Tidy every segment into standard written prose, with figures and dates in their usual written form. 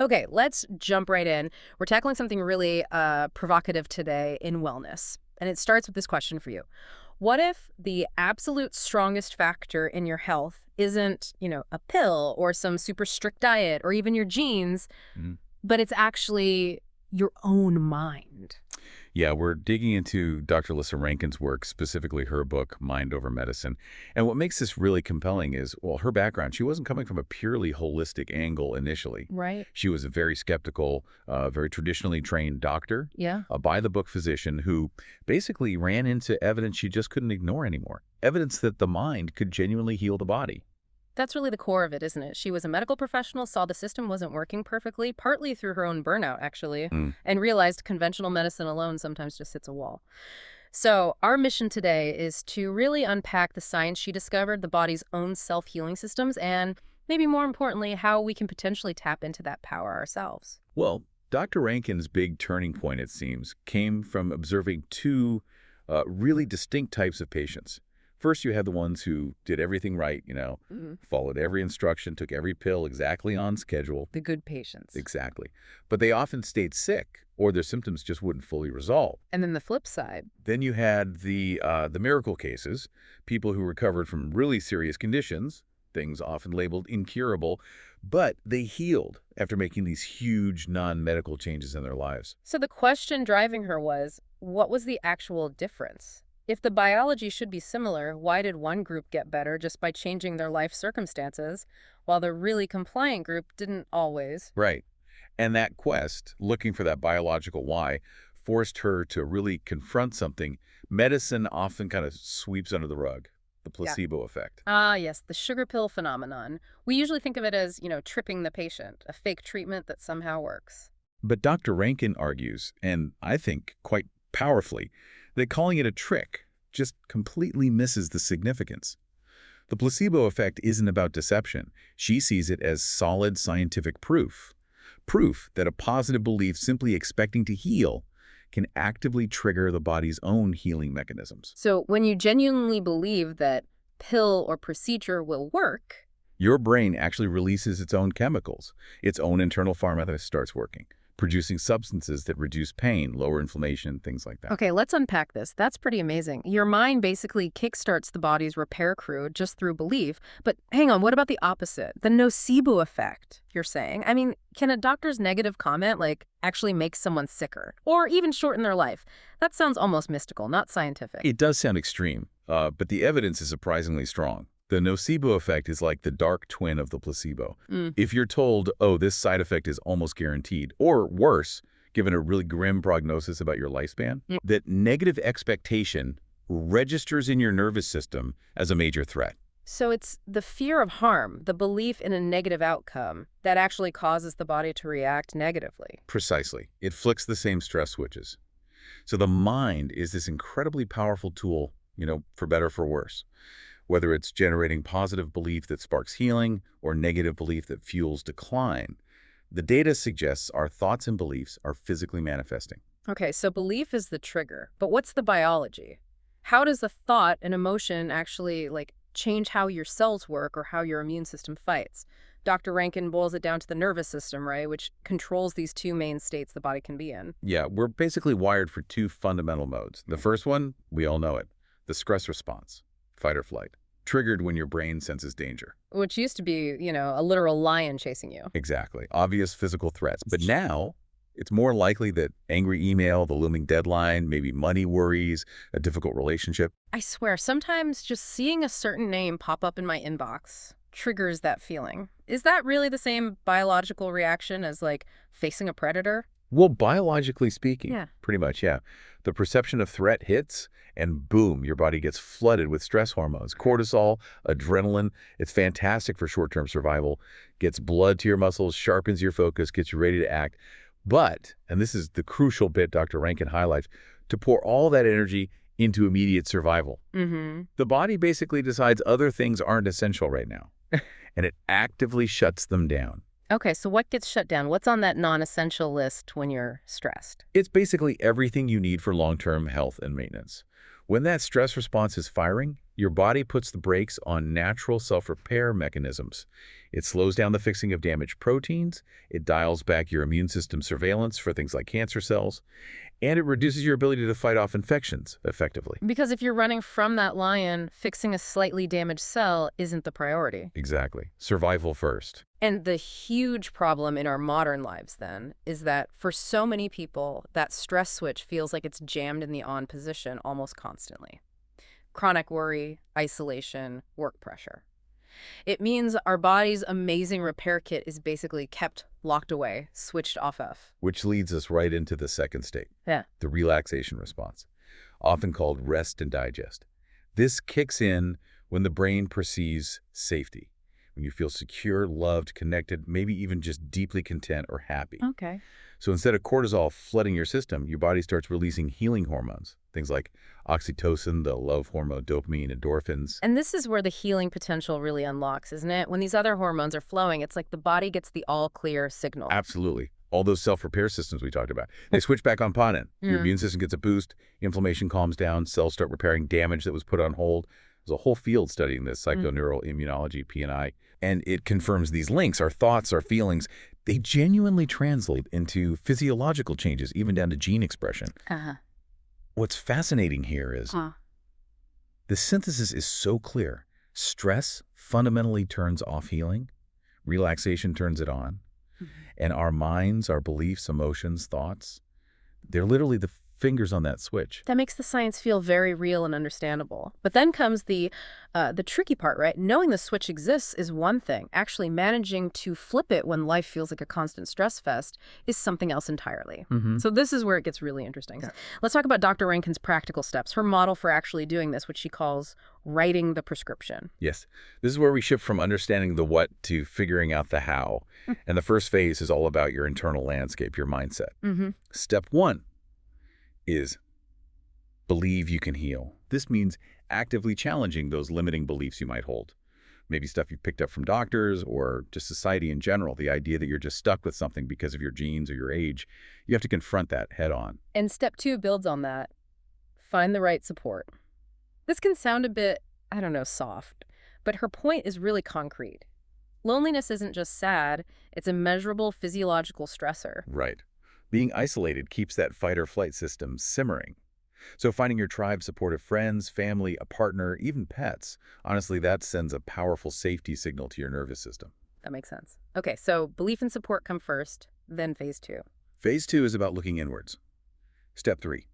Okay, let's jump right in. We're tackling something really provocative today in wellness. And it starts with this question for you. What if the absolute strongest factor in your health isn't, a pill or some super strict diet or even your genes, Mhm. but it's actually your own mind? Yeah, we're digging into Dr. Lissa Rankin's work, specifically her book, Mind Over Medicine. And what makes this really compelling is, well, her background. She wasn't coming from a purely holistic angle initially. Right. She was a very skeptical, very traditionally trained doctor, Yeah. a by-the-book physician who basically ran into evidence she just couldn't ignore anymore. Evidence that the mind could genuinely heal the body. That's really the core of it, isn't it? She was a medical professional, saw the system wasn't working perfectly, partly through her own burnout, actually, Mm. and realized conventional medicine alone sometimes just hits a wall. So, our mission today is to really unpack the science she discovered, the body's own self-healing systems, and maybe more importantly, how we can potentially tap into that power ourselves. Well, Dr. Rankin's big turning point, it seems, came from observing two really distinct types of patients. First, you had the ones who did everything right, followed every instruction, took every pill exactly on schedule. The good patients. Exactly. But they often stayed sick, or their symptoms just wouldn't fully resolve. And then the flip side. Then you had the miracle cases, people who recovered from really serious conditions, things often labeled incurable, but they healed after making these huge non-medical changes in their lives. So the question driving her was, what was the actual difference? If the biology should be similar, why did one group get better just by changing their life circumstances, while the really compliant group didn't always? Right. And that quest, looking for that biological why, forced her to really confront something medicine often kind of sweeps under the rug, the Yeah. placebo effect. Ah, yes, the sugar pill phenomenon. We usually think of it as, tripping the patient, a fake treatment that somehow works. But Dr. Rankin argues, and I think quite powerfully, that calling it a trick just completely misses the significance. The placebo effect isn't about deception. She sees it as solid scientific proof. Proof that a positive belief simply expecting to heal can actively trigger the body's own healing mechanisms. So when you genuinely believe that pill or procedure will work. Your brain actually releases its own chemicals. Its own internal pharmacy starts working, producing substances that reduce pain, lower inflammation, things like that. Okay, let's unpack this. That's pretty amazing. Your mind basically kickstarts the body's repair crew just through belief. But hang on, what about the opposite? The nocebo effect, you're saying? I mean, can a doctor's negative comment, actually make someone sicker? Or even shorten their life? That sounds almost mystical, not scientific. It does sound extreme, but the evidence is surprisingly strong. The nocebo effect is like the dark twin of the placebo. Mm. If you're told, oh, this side effect is almost guaranteed, or worse, given a really grim prognosis about your lifespan, that negative expectation registers in your nervous system as a major threat. So it's the fear of harm, the belief in a negative outcome, that actually causes the body to react negatively. Precisely. It flicks the same stress switches. So the mind is this incredibly powerful tool, for better or for worse. Whether it's generating positive belief that sparks healing or negative belief that fuels decline, the data suggests our thoughts and beliefs are physically manifesting. Okay, so belief is the trigger, but what's the biology? How does a thought and emotion actually, change how your cells work or how your immune system fights? Dr. Rankin boils it down to the nervous system, right, which controls these two main states the body can be in. Yeah, we're basically wired for two fundamental modes. The first one, we all know it, the stress response, fight or flight, triggered when your brain senses danger. Which used to be, a literal lion chasing you. Exactly. Obvious physical threats. But now, it's more likely that angry email, the looming deadline, maybe money worries, a difficult relationship. I swear, sometimes just seeing a certain name pop up in my inbox triggers that feeling. Is that really the same biological reaction as, facing a predator? Well, biologically speaking, Yeah. pretty much, yeah. The perception of threat hits, and boom, your body gets flooded with stress hormones, cortisol, adrenaline. It's fantastic for short-term survival, gets blood to your muscles, sharpens your focus, gets you ready to act. But, and this is the crucial bit Dr. Rankin highlights, to pour all that energy into immediate survival. Mm-hmm. The body basically decides other things aren't essential right now, and it actively shuts them down. Okay, so what gets shut down? What's on that non-essential list when you're stressed? It's basically everything you need for long-term health and maintenance. When that stress response is firing, Your body puts the brakes on natural self-repair mechanisms. It slows down the fixing of damaged proteins, it dials back your immune system surveillance for things like cancer cells, and it reduces your ability to fight off infections effectively. Because if you're running from that lion, fixing a slightly damaged cell isn't the priority. Exactly. Survival first. And the huge problem in our modern lives, then, is that for so many people, that stress switch feels like it's jammed in the on position almost constantly. Chronic worry, isolation, work pressure. It means our body's amazing repair kit is basically kept locked away, switched off of. Which leads us right into the second state, Yeah. the relaxation response, often called rest and digest. This kicks in when the brain perceives safety, when you feel secure, loved, connected, maybe even just deeply content or happy. Okay. So instead of cortisol flooding your system, your body starts releasing healing hormones, things like oxytocin, the love hormone, dopamine, endorphins. And this is where the healing potential really unlocks, isn't it? When these other hormones are flowing, it's like the body gets the all-clear signal. Absolutely. All those self-repair systems we talked about, they switch back on panin. Your immune system gets a boost, inflammation calms down, cells start repairing damage that was put on hold. There's a whole field studying this, psychoneuroimmunology, P&I, and it confirms these links, our thoughts, our feelings, they genuinely translate into physiological changes, even down to gene expression. What's fascinating here is the synthesis is so clear. Stress fundamentally turns off healing. Relaxation turns it on. And our minds, our beliefs, emotions, thoughts, they're literally the fingers on that switch. That makes the science feel very real and understandable. But then comes the tricky part, right? Knowing the switch exists is one thing. Actually managing to flip it when life feels like a constant stress fest is something else entirely. So this is where it gets really interesting. Let's talk about Dr. Rankin's practical steps, her model for actually doing this, which she calls writing the prescription. Yes. This is where we shift from understanding the what to figuring out the how. And the first phase is all about your internal landscape, your mindset. Step one is believe you can heal. This means actively challenging those limiting beliefs you might hold. Maybe stuff you picked up from doctors or just society in general, the idea that you're just stuck with something because of your genes or your age. You have to confront that head on. And step two builds on that. Find the right support. This can sound a bit, I don't know, soft, but her point is really concrete. Loneliness isn't just sad, it's a measurable physiological stressor. Right. Being isolated keeps that fight-or-flight system simmering. So finding your tribe, supportive friends, family, a partner, even pets, honestly, that sends a powerful safety signal to your nervous system. That makes sense. Okay, so belief and support come first, then phase two. Phase two is about looking inwards. Step three,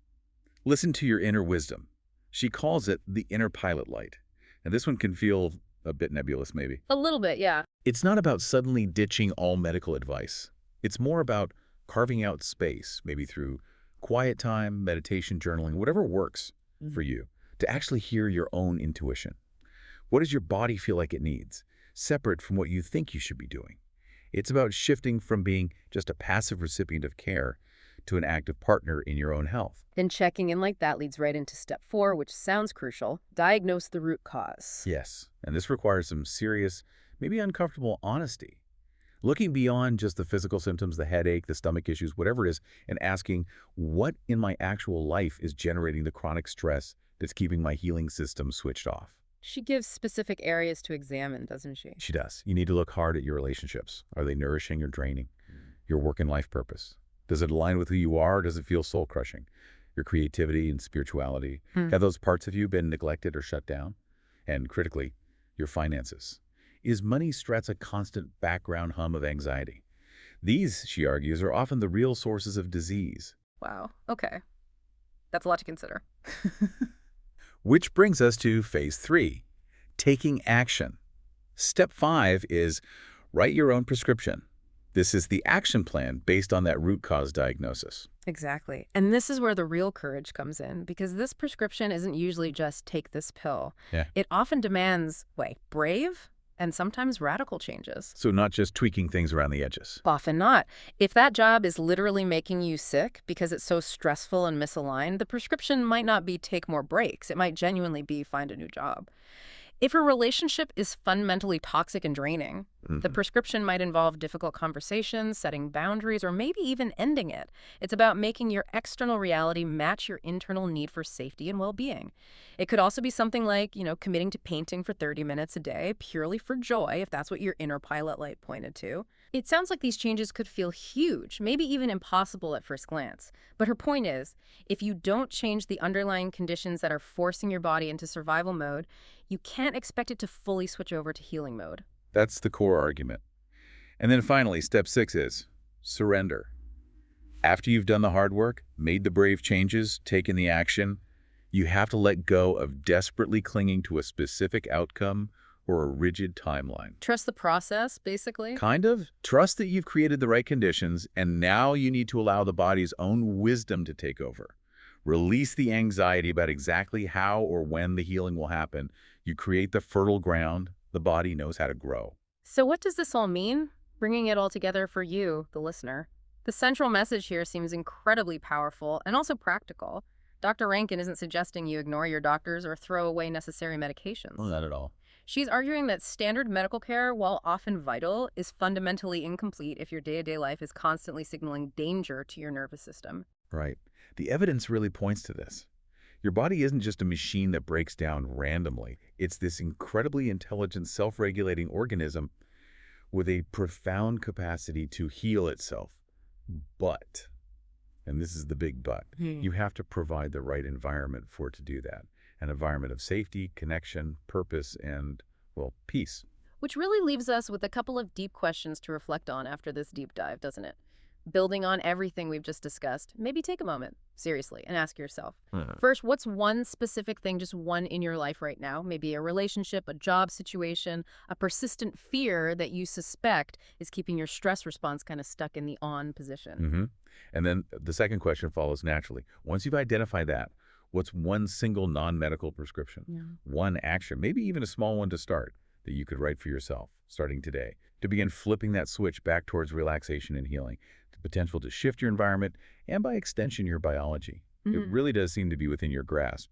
listen to your inner wisdom. She calls it the inner pilot light. And this one can feel a bit nebulous, maybe. A little bit, yeah. It's not about suddenly ditching all medical advice. It's more about carving out space, maybe through quiet time, meditation, journaling, whatever works for you, to actually hear your own intuition. What does your body feel like it needs, separate from what you think you should be doing? It's about shifting from being just a passive recipient of care to an active partner in your own health. Then checking in like that leads right into step four, which sounds crucial. Diagnose the root cause. Yes, and this requires some serious, maybe uncomfortable honesty. Looking beyond just the physical symptoms, the headache, the stomach issues, whatever it is, and asking what in my actual life is generating the chronic stress that's keeping my healing system switched off. She gives specific areas to examine, doesn't she? She does. You need to look hard at your relationships. Are they nourishing or draining? Your work and life purpose. Does it align with who you are, or does it feel soul-crushing? Your creativity and spirituality. Have those parts of you been neglected or shut down? And critically, your finances. Is money stress a constant background hum of anxiety? These, she argues, are often the real sources of disease. Wow, okay. That's a lot to consider. Which brings us to phase three, taking action. Step five is write your own prescription. This is the action plan based on that root cause diagnosis. Exactly. And this is where the real courage comes in, because this prescription isn't usually just take this pill. Yeah. It often demands, brave and sometimes radical changes. So not just tweaking things around the edges. Often not. If that job is literally making you sick because it's so stressful and misaligned, the prescription might not be take more breaks. It might genuinely be find a new job. If a relationship is fundamentally toxic and draining, The prescription might involve difficult conversations, setting boundaries, or maybe even ending it. It's about making your external reality match your internal need for safety and well-being. It could also be something like, committing to painting for 30 minutes a day, purely for joy, if that's what your inner pilot light pointed to. It sounds like these changes could feel huge, maybe even impossible at first glance. But her point is, if you don't change the underlying conditions that are forcing your body into survival mode, you can't expect it to fully switch over to healing mode. That's the core argument. And then finally, step 6 is surrender. After you've done the hard work, made the brave changes, taken the action, you have to let go of desperately clinging to a specific outcome or a rigid timeline. Trust the process, basically. Kind of. Trust that you've created the right conditions, and now you need to allow the body's own wisdom to take over. Release the anxiety about exactly how or when the healing will happen. You create the fertile ground. The body knows how to grow. So what does this all mean? Bringing it all together for you, the listener. The central message here seems incredibly powerful and also practical. Dr. Rankin isn't suggesting you ignore your doctors or throw away necessary medications. Well, not at all. She's arguing that standard medical care, while often vital, is fundamentally incomplete if your day-to-day life is constantly signaling danger to your nervous system. Right. The evidence really points to this. Your body isn't just a machine that breaks down randomly. It's this incredibly intelligent, self-regulating organism with a profound capacity to heal itself. But, and this is the big but, you have to provide the right environment for it to do that. An environment of safety, connection, purpose, and, well, peace. Which really leaves us with a couple of deep questions to reflect on after this deep dive, doesn't it? Building on everything we've just discussed, maybe take a moment, seriously, and ask yourself. First, what's one specific thing, just one in your life right now? Maybe a relationship, a job situation, a persistent fear that you suspect is keeping your stress response kind of stuck in the on position. And then the second question follows naturally. Once you've identified that, what's one single non-medical prescription? One action, maybe even a small one to start, that you could write for yourself, starting today, to begin flipping that switch back towards relaxation and healing, the potential to shift your environment, and by extension, your biology. It really does seem to be within your grasp.